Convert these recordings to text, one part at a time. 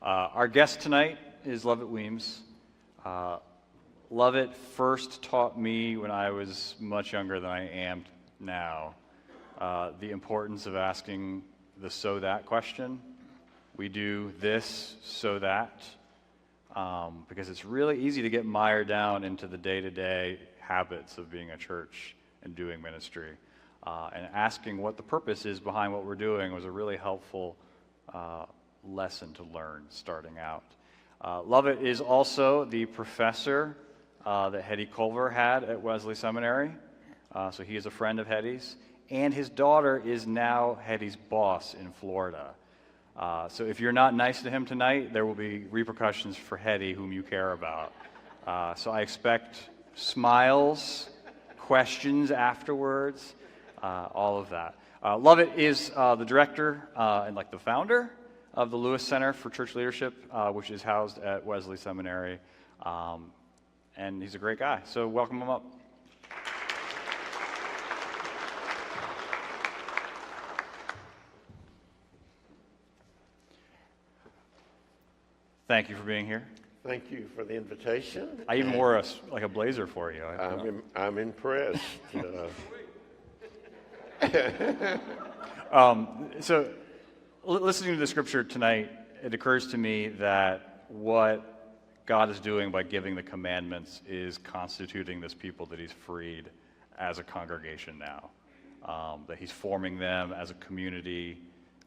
Our guest tonight is Lovett Weems. Lovett first taught me when I was much younger than I am now the importance of asking the so that question. We do this so that, because it's really easy to get mired down into the day-to-day habits of being a church and doing ministry. And asking what the purpose is behind what we're doing was a really helpful lesson to learn starting out. Lovett is also the professor that Hetty Culver had at Wesley Seminary. So he is a friend of Hetty's. And his daughter is now Hetty's boss in Florida. So if you're not nice to him tonight, there will be repercussions for Hetty, whom you care about. So I expect smiles, questions afterwards, all of that. Lovett is the director and the founder of the Lewis Center for Church Leadership, which is housed at Wesley Seminary. And he's a great guy, so welcome him up. Thank you for being here. Thank you for the invitation. I even wore a blazer for you. I'm impressed. So, listening to the scripture tonight, it occurs to me that what God is doing by giving the commandments is constituting this people that he's freed as a congregation now. That he's forming them as a community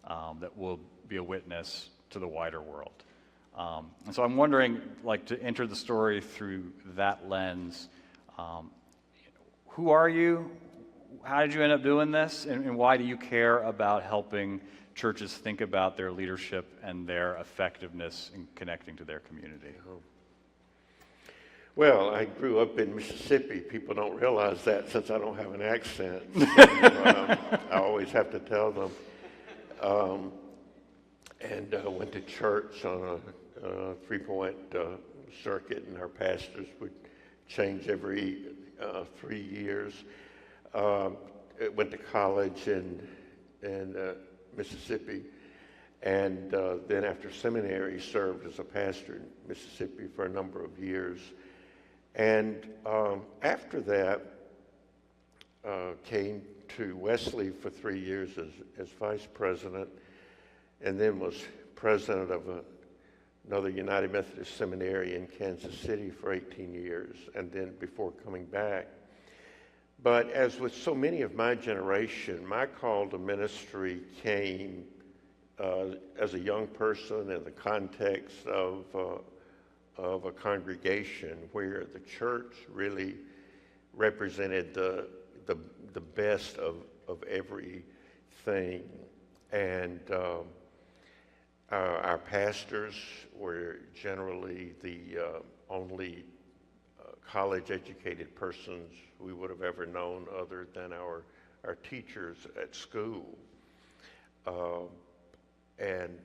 that will be a witness to the wider world. And so I'm wondering, to enter the story through that lens, who are you? How did you end up doing this? And why do you care about helping churches think about their leadership and their effectiveness in connecting to their community? Well, I grew up in Mississippi. People don't realize that since I don't have an accent. So, I always have to tell them. And went to church on a three-point circuit, and our pastors would change every 3 years. Went to college in Mississippi, and then after seminary served as a pastor in Mississippi for a number of years. And after that, came to Wesley for 3 years as vice president, and then was president of another United Methodist Seminary in Kansas City for 18 years, and then before coming back. But as with so many of my generation, my call to ministry came as a young person in the context of a congregation where the church really represented the best of everything. And our pastors were generally the only college-educated persons we would have ever known other than our teachers at school. And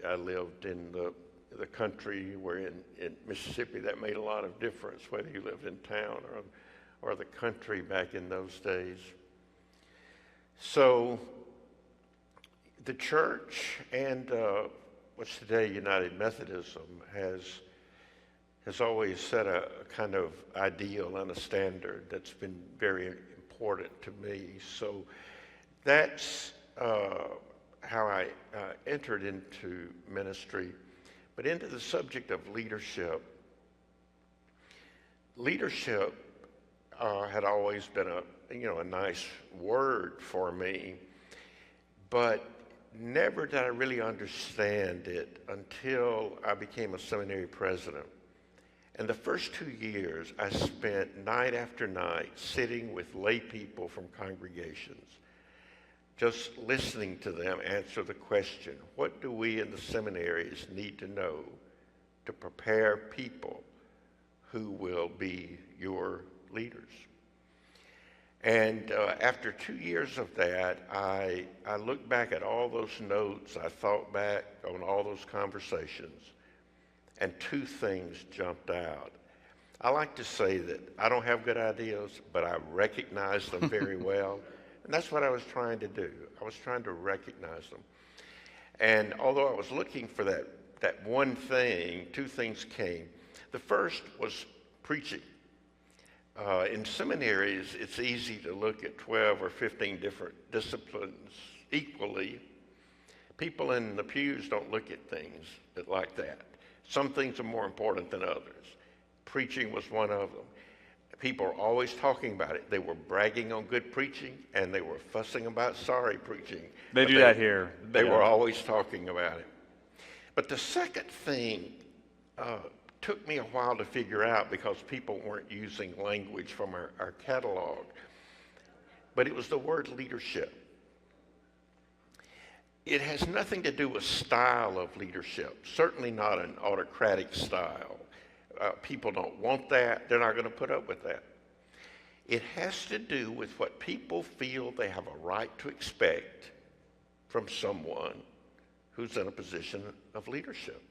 I lived in the country, where in Mississippi that made a lot of difference, whether you lived in town or the country back in those days. So the church and what's today United Methodism has always set a kind of ideal and a standard that's been very important to me. So that's how I entered into ministry. But into the subject of leadership. Leadership had always been a nice word for me, but never did I really understand it until I became a seminary president. And the first 2 years, I spent night after night sitting with lay people from congregations, just listening to them answer the question, what do we in the seminaries need to know to prepare people who will be your leaders? And after 2 years of that, I looked back at all those notes, I thought back on all those conversations, and two things jumped out. I like to say that I don't have good ideas, but I recognize them very well. And that's what I was trying to do. I was trying to recognize them. And although I was looking for that that one thing, two things came. The first was preaching. In seminaries, it's easy to look at 12 or 15 different disciplines equally. People in the pews don't look at things like that. Some things are more important than others. Preaching was one of them. People are always talking about it. They were bragging on good preaching, and they were fussing about sorry preaching. They do that here. They were always talking about it. But the second thing took me a while to figure out because people weren't using language from our catalog. But it was the word leadership. It has nothing to do with style of leadership, certainly not an autocratic style. People don't want that. They're not going to put up with that. It has to do with what people feel they have a right to expect from someone who's in a position of leadership.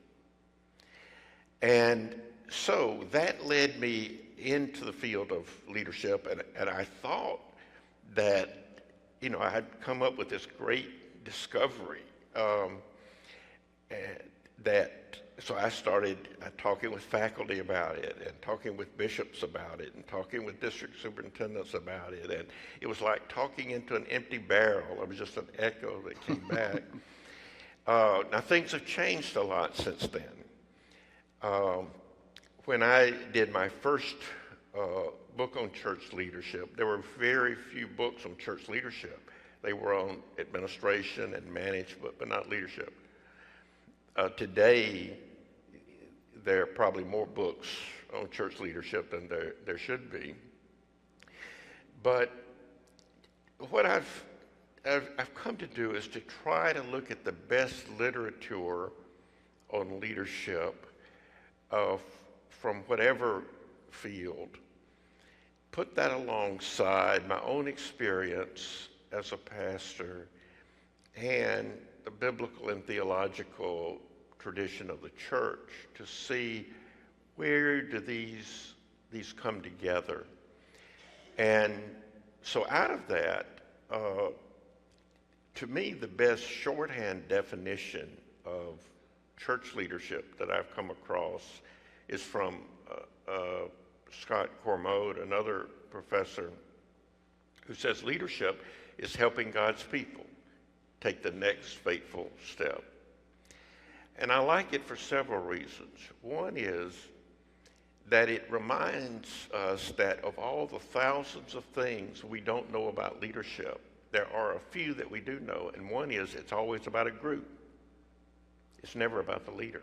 And so that led me into the field of leadership, and I thought that, I had come up with this great discovery so I started talking with faculty about it, and talking with bishops about it, and talking with district superintendents about it, and it was like talking into an empty barrel. It was just an echo that came back. Now things have changed a lot since then. When I did my first book on church leadership, there were very few books on church leadership. They were on administration and management, but not leadership. Today, there are probably more books on church leadership than there should be. But what I've come to do is to try to look at the best literature on leadership from whatever field, put that alongside my own experience as a pastor and the biblical and theological tradition of the church to see where do these come together. And so out of that, to me, the best shorthand definition of church leadership that I've come across is from Scott Cormode, another professor, who says leadership is helping God's people take the next fateful step. And I like it for several reasons. One is that it reminds us that of all the thousands of things we don't know about leadership, there are a few that we do know, and one is it's always about a group. It's never about the leader.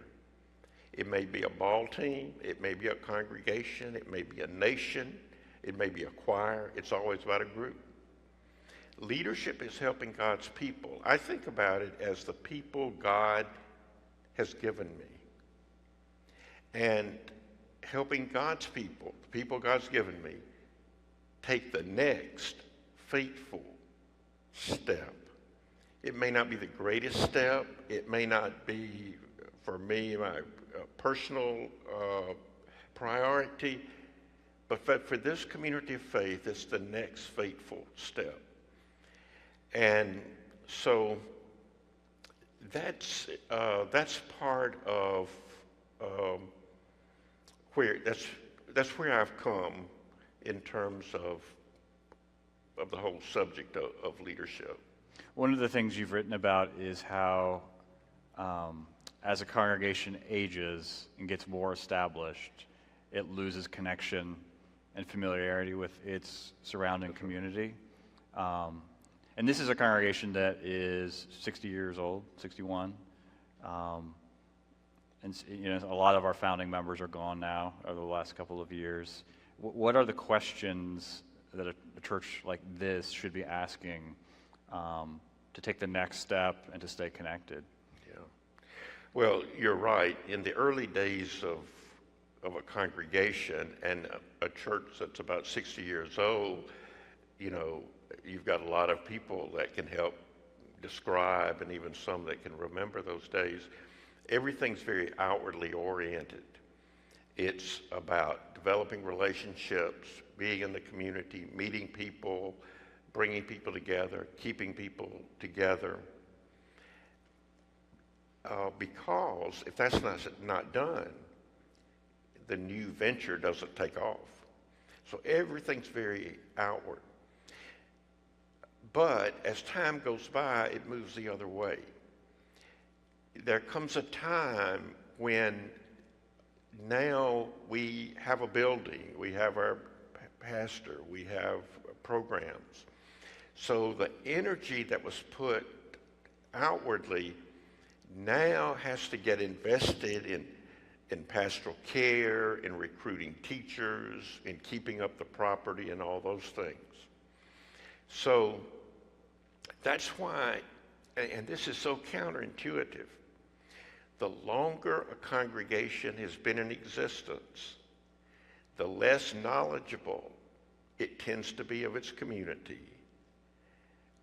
It may be a ball team, it may be a congregation, it may be a nation, it may be a choir. It's always about a group. Leadership is helping God's people. I think about it as the people God has given me. And helping God's people, the people God's given me, take the next fateful step. It may not be the greatest step. It may not be, for me, my personal priority. But for this community of faith, it's the next fateful step. And so that's part of that's where I've come in terms of the whole subject of leadership. One of the things you've written about is how, as a congregation ages and gets more established, it loses connection and familiarity with its surrounding community. And this is a congregation that is 60 years old, 61. And a lot of our founding members are gone now over the last couple of years. What are the questions that a church like this should be asking to take the next step and to stay connected? Yeah. Well, you're right. In the early days of a congregation and a church that's about 60 years old, you've got a lot of people that can help describe, and even some that can remember those days. Everything's very outwardly oriented. It's about developing relationships, being in the community, meeting people, bringing people together, keeping people together. because if that's not done, the new venture doesn't take off. So everything's very outward. But as time goes by, it moves the other way. There comes a time when now we have a building, we have our pastor, we have programs. So the energy that was put outwardly now has to get invested in pastoral care, in recruiting teachers, in keeping up the property and all those things. So that's why, and this is so counterintuitive, the longer a congregation has been in existence, the less knowledgeable it tends to be of its community,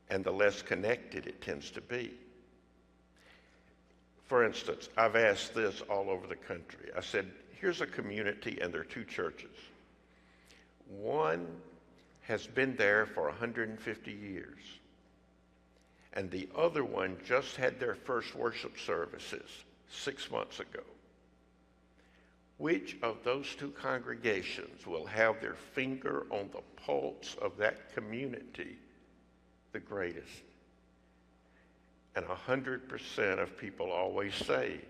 and the less connected it tends to be. For instance, I've asked this all over the country. I said, here's a community and there are two churches. One has been there for 150 years, and the other one just had their first worship services 6 months ago. Which of those two congregations will have their finger on the pulse of that community the greatest? And 100% of people always say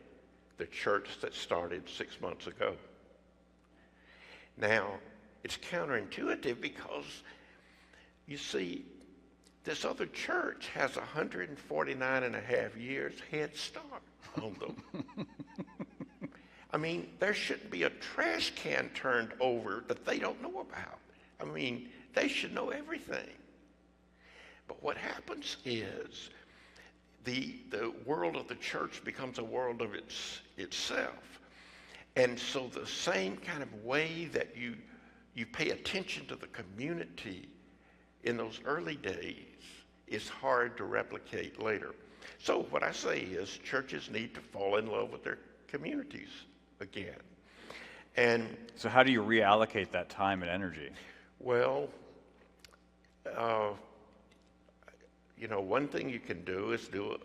the church that started 6 months ago. Now, it's counterintuitive because, you see, this other church has 149 and a half years head start on them. I mean, there shouldn't be a trash can turned over that they don't know about. I mean, they should know everything. But what happens is the world of the church becomes a world of itself. And so the same kind of way that you pay attention to the community in those early days is hard to replicate later. So what I say is churches need to fall in love with their communities again. And so how do you reallocate that time and energy? Well, one thing you can do is do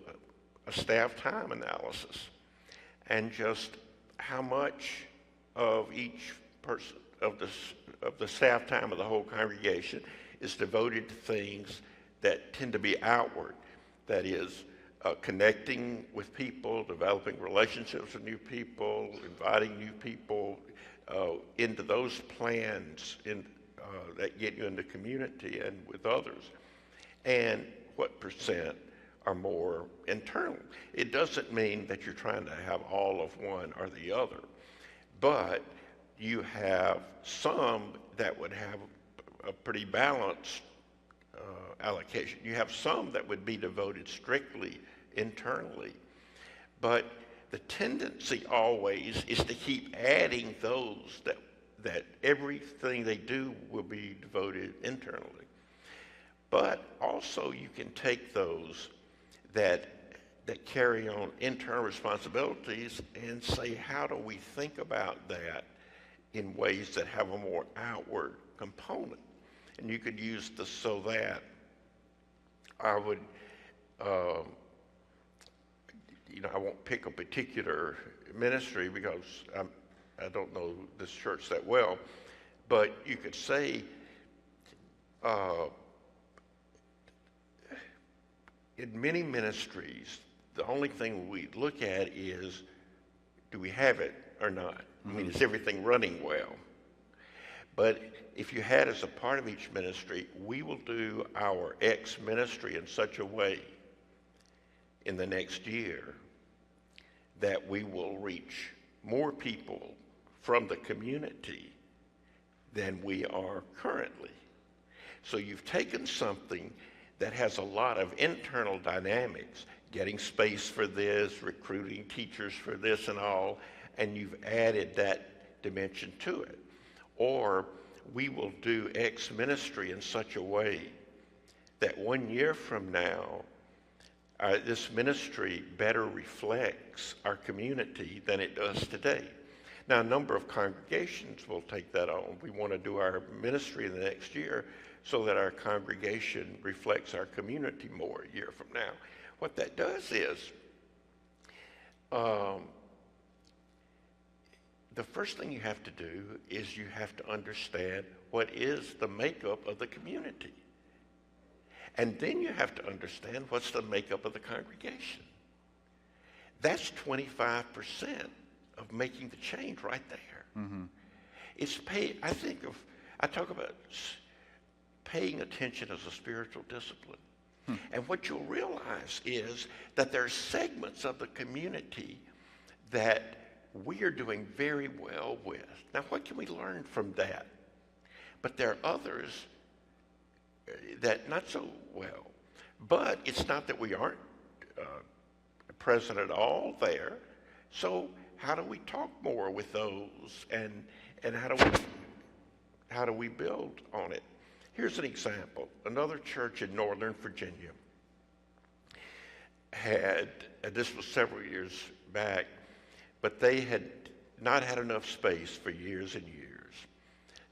a staff time analysis, and just how much of each person of the staff time of the whole congregation is devoted to things that tend to be outward. That is, connecting with people, developing relationships with new people, inviting new people into those plans that get you into community and with others. And what percent are more internal. It doesn't mean that you're trying to have all of one or the other, but you have some that would have a pretty balanced allocation. You have some that would be devoted strictly internally, but the tendency always is to keep adding those that everything they do will be devoted internally. But also you can take those that carry on internal responsibilities and say, how do we think about that in ways that have a more outward component? And you could use the so that. I would, I won't pick a particular ministry because I don't know this church that well, but you could say, in many ministries, the only thing we look at is, do we have it or not? I mean, is everything running well? But if you had as a part of each ministry, we will do our X ministry in such a way in the next year that we will reach more people from the community than we are currently. So you've taken something that has a lot of internal dynamics, getting space for this, recruiting teachers for this and all, and you've added that dimension to it. Or we will do X ministry in such a way that 1 year from now, this ministry better reflects our community than it does today. Now, a number of congregations will take that on. We want to do our ministry in the next year so that our congregation reflects our community more a year from now. What that does is um, the first thing you have to do is you have to understand what is the makeup of the community. And then you have to understand what's the makeup of the congregation. That's 25% of making the change right there. Mm-hmm. I talk about paying attention as a spiritual discipline. And what you'll realize is that there are segments of the community that we are doing very well with. Now, what can we learn from that? But there are others that not so well. But it's not that we aren't present at all there. So how do we talk more with those, and how do we build on it? Here's an example. Another church in Northern Virginia had, and this was several years back, but they had not had enough space for years and years.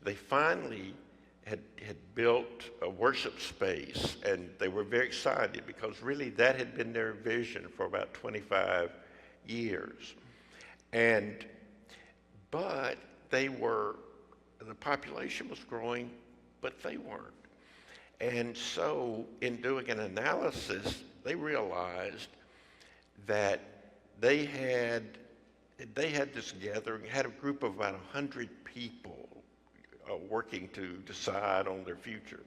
They finally had built a worship space, and they were very excited because really that had been their vision for about 25 years. But the population was growing, but they weren't. And so in doing an analysis, they realized that they had this gathering, had a group of about 100 people working to decide on their future.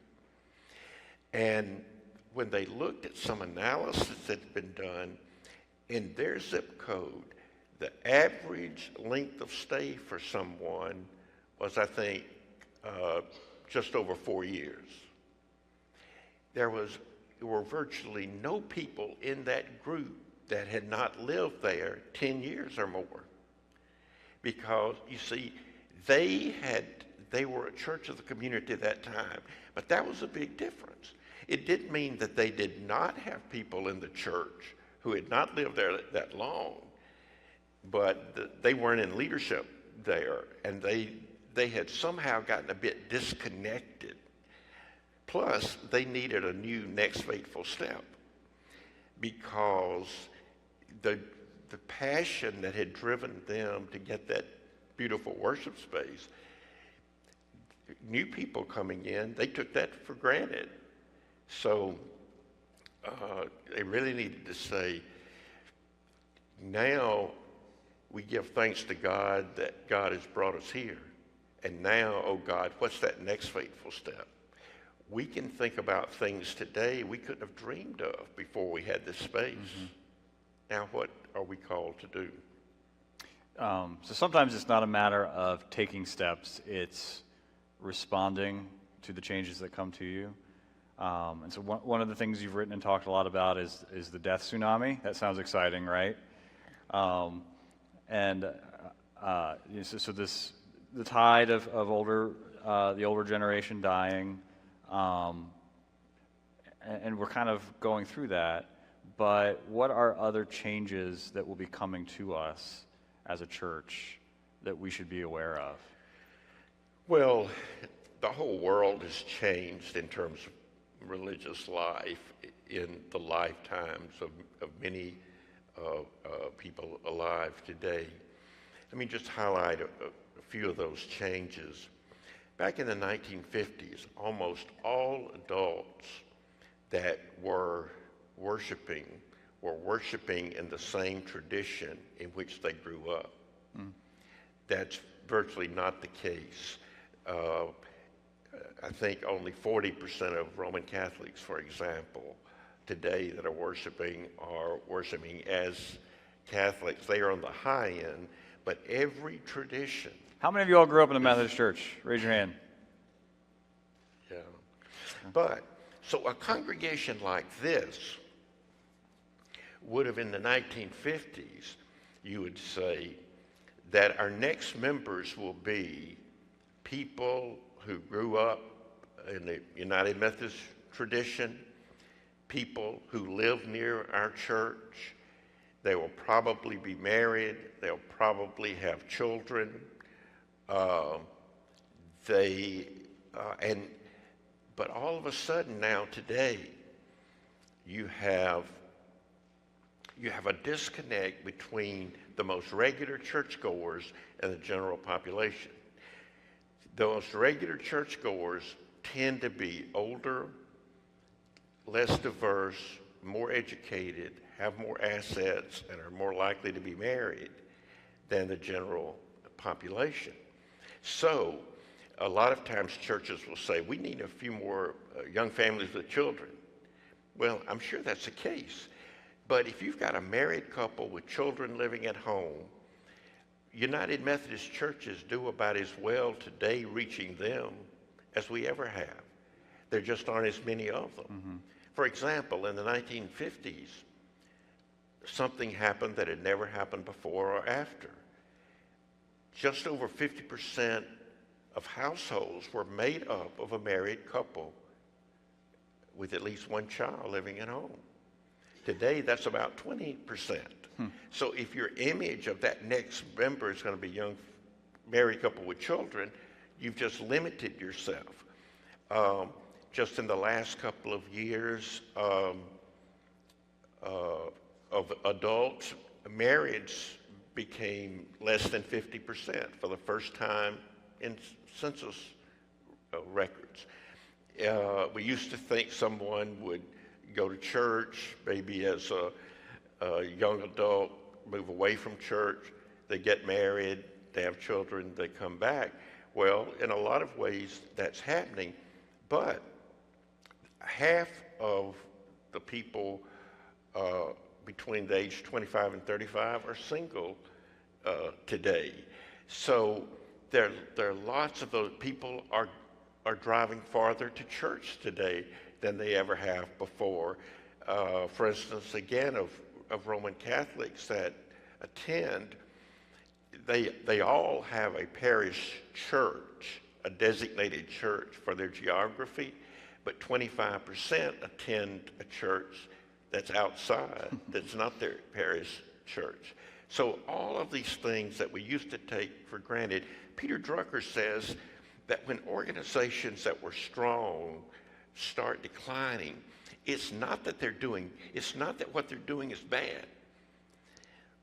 And when they looked at some analysis that had been done, in their zip code, the average length of stay for someone was, I think, just over 4 years. There were virtually no people in that group that had not lived there 10 years or more. Because, you see, they were a church of the community at that time, but that was a big difference. It didn't mean that they did not have people in the church who had not lived there that long, but they weren't in leadership there, and they had somehow gotten a bit disconnected. Plus, they needed a new next faithful step, because the passion that had driven them to get that beautiful worship space, new people coming in, they took that for granted. So they really needed to say, now we give thanks to God that God has brought us here. And now, oh God, what's that next faithful step? We can think about things today we couldn't have dreamed of before we had this space. Mm-hmm. Now, what are we called to do? So sometimes it's not a matter of taking steps, it's responding to the changes that come to you. And so one of the things you've written and talked a lot about is the death tsunami. That sounds exciting, right? So the tide of the older generation dying, and we're kind of going through that. But what are other changes that will be coming to us as a church that we should be aware of? Well, the whole world has changed in terms of religious life in the lifetimes of many people alive today. Let me just highlight a few of those changes. Back in the 1950s, almost all adults that were worshiping in the same tradition in which they grew up. Mm. That's virtually not the case. I think only 40% of Roman Catholics, for example, today that are worshiping as Catholics. They are on the high end, but every tradition. How many of you all grew up in a Methodist church? Raise your hand. Yeah. But, so a congregation like this would have, in the 1950s, you would say that our next members will be people who grew up in the United Methodist tradition, people who live near our church. They will probably be married. They'll probably have children. But all of a sudden now today, you have you have a disconnect between the most regular churchgoers and the general population. The most regular churchgoers tend to be older, less diverse, more educated, have more assets, and are more likely to be married than the general population. So a lot of times churches will say, we need a few more young families with children. Well, I'm sure that's the case. But if you've got a married couple with children living at home, United Methodist churches do about as well today reaching them as we ever have. There just aren't as many of them. Mm-hmm. For example, in the 1950s, something happened that had never happened before or after. Just over 50% of households were made up of a married couple with at least one child living at home. Today, that's about 20%. So if your image of that next member is going to be a young married couple with children, you've just limited yourself. Just in the last couple of years of adults, marriage became less than 50% for the first time in census records. We used to think someone would go to church, maybe as a young adult, move away from church, they get married, they have children, they come back. Well, in a lot of ways, that's happening, but half of the people between the age 25 and 35 are single today. So there are lots of those people are driving farther to church today than they ever have before. For instance, again, of Roman Catholics that attend, they all have a parish church, a designated church for their geography, but 25% attend a church that's outside, that's not their parish church. So all of these things that we used to take for granted, Peter Drucker says that when organizations that were strong start declining, it's not that what they're doing is bad.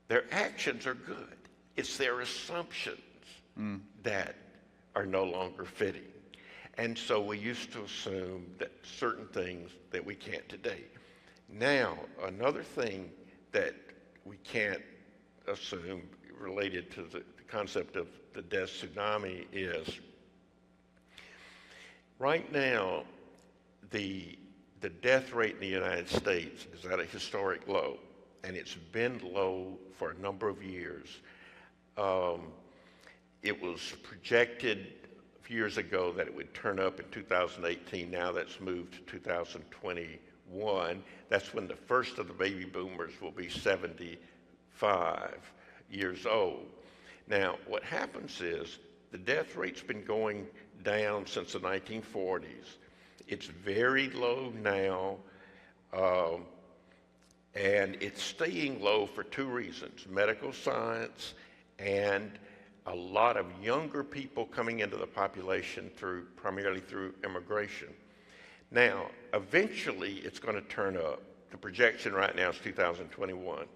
Their actions are good. It's their assumptions that are no longer fitting. And so we used to assume that certain things that we can't today. Now, another thing that we can't assume related to the concept of the death tsunami is right now the death rate in the United States is at a historic low, and it's been low for a number of years. It was projected a few years ago that it would turn up in 2018. Now that's moved to 2021. That's when the first of the baby boomers will be 75 years old. Now, what happens is the death rate's been going down since the 1940s. It's very low now, and it's staying low for two reasons: medical science and a lot of younger people coming into the population primarily through immigration. Now, eventually it's going to turn up. The projection right now is 2021.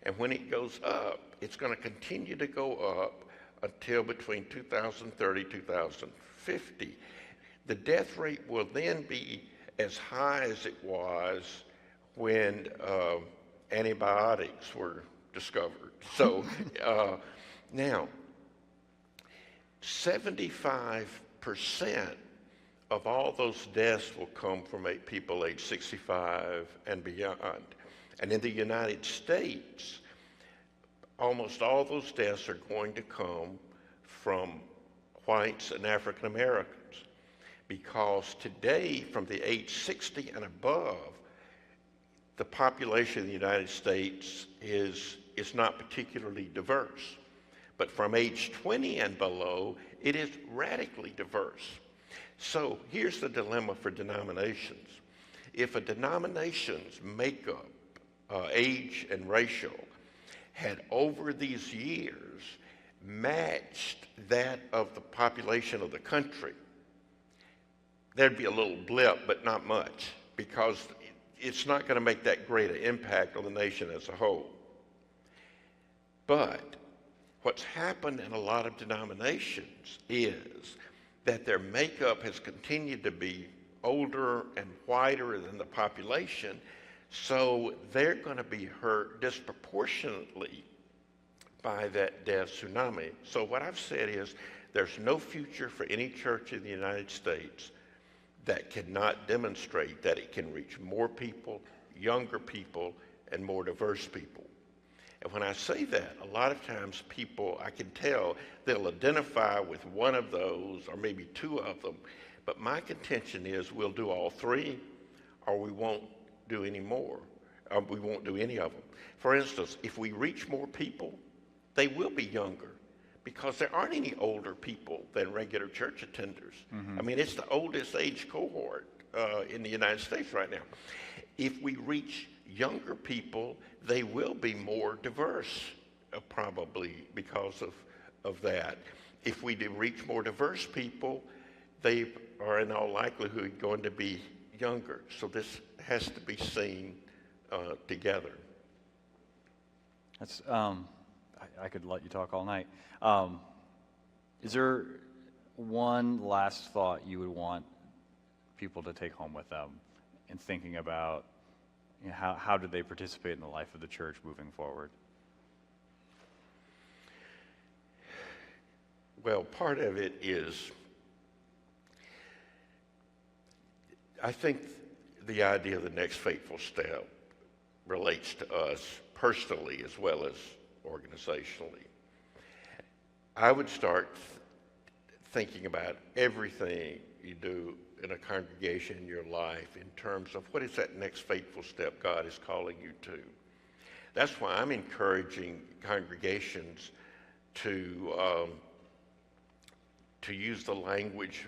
And when it goes up, it's going to continue to go up until between 2030, 2050. The death rate will then be as high as it was when antibiotics were discovered. So now, 75% of all those deaths will come from people age 65 and beyond. And in the United States, almost all those deaths are going to come from whites and African Americans, because today, from the age 60 and above, the population of the United States is not particularly diverse. But from age 20 and below, it is radically diverse. So here's the dilemma for denominations. If a denomination's makeup, age and racial, had over these years matched that of the population of the country, there'd be a little blip, but not much, because it's not going to make that great an impact on the nation as a whole. But what's happened in a lot of denominations is that their makeup has continued to be older and whiter than the population, so they're going to be hurt disproportionately by that death tsunami. So what I've said is there's no future for any church in the United States that cannot demonstrate that it can reach more people, younger people, and more diverse people. And when I say that, a lot of times people, I can tell, they'll identify with one of those or maybe two of them. But my contention is we'll do all three, or we won't do any more. Or we won't do any of them. For instance, if we reach more people, they will be younger, because there aren't any older people than regular church attenders. I mean, it's the oldest age cohort in the United States right now. If we reach younger people, they will be more diverse, probably because of that. If we do reach more diverse people, they are in all likelihood going to be younger. So this has to be seen together. That's I could let you talk all night. Is there one last thought you would want people to take home with them in thinking about, you know, how do they participate in the life of the church moving forward? Well, part of it is, I think the idea of the next faithful step relates to us personally as well as organizationally. I would start thinking about everything you do in a congregation in your life in terms of what is that next faithful step God is calling you to. That's why I'm encouraging congregations to use the language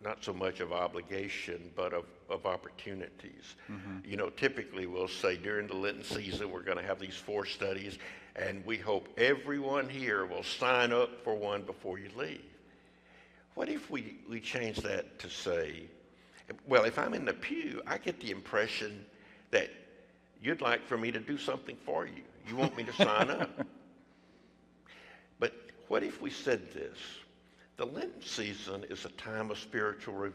not so much of obligation, but of opportunities. You know, typically we'll say during the Lenten season, we're going to have these 4 studies, and we hope everyone here will sign up for one before you leave. What if we change that to say, well, if I'm in the pew, I get the impression that you'd like for me to do something for you. You want me to sign up. But what if we said this? The Lenten season is a time of spiritual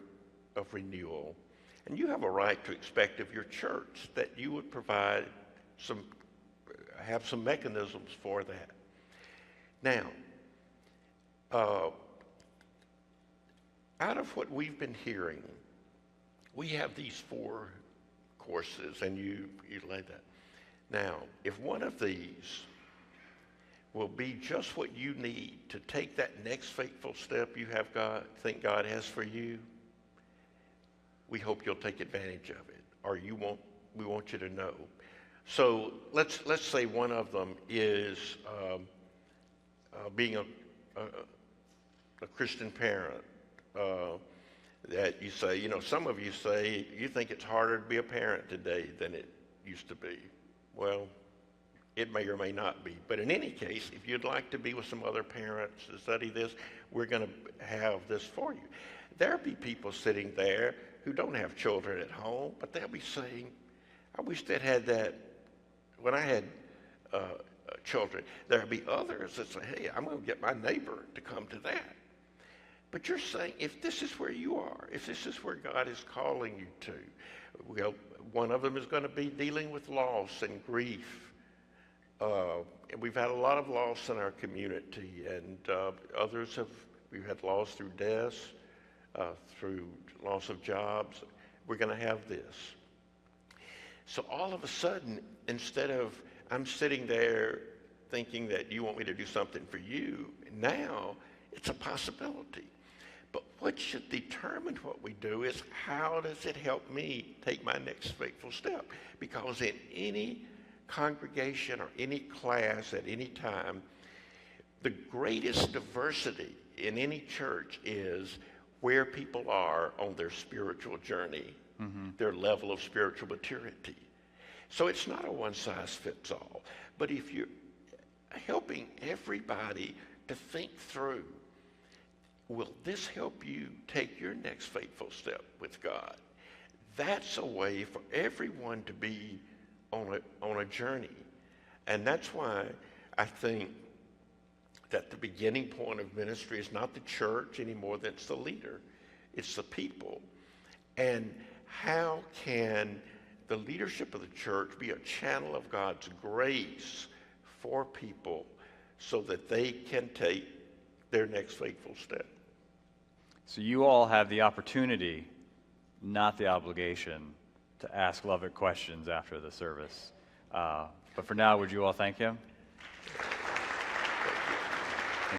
of renewal, and you have a right to expect of your church that you would provide have some mechanisms for that. Now, out of what we've been hearing, we have these 4 courses, and you laid that. Now, if one of these will be just what you need to take that next faithful step you think God has for you, we hope you'll take advantage of it, or we want you to know. So let's say one of them is being a Christian parent. That you say, you know, some of you say you think it's harder to be a parent today than it used to be. Well, it may or may not be. But in any case, if you'd like to be with some other parents to study this, we're going to have this for you. There'll be people sitting there who don't have children at home, but they'll be saying, I wish they'd had that when I had children. There'll be others that say, hey, I'm going to get my neighbor to come to that. But you're saying, if this is where you are, if this is where God is calling you to, well, one of them is going to be dealing with loss and grief. And we've had a lot of loss in our community, and we've had loss through deaths, through loss of jobs. We're going to have this. So all of a sudden, instead of I'm sitting there thinking that you want me to do something for you, now it's a possibility. But what should determine what we do is how does it help me take my next faithful step? Because in any congregation or any class at any time, the greatest diversity in any church is where people are on their spiritual journey, their level of spiritual maturity. So it's not a one-size-fits-all. But if you're helping everybody to think through, will this help you take your next faithful step with God? That's a way for everyone to be on a journey. And that's why I think that the beginning point of ministry is not the church any more than it's the leader. It's the people. And how can the leadership of the church be a channel of God's grace for people so that they can take their next faithful step? So you all have the opportunity, not the obligation, to ask Lovett questions after the service. But for now, would you all thank him?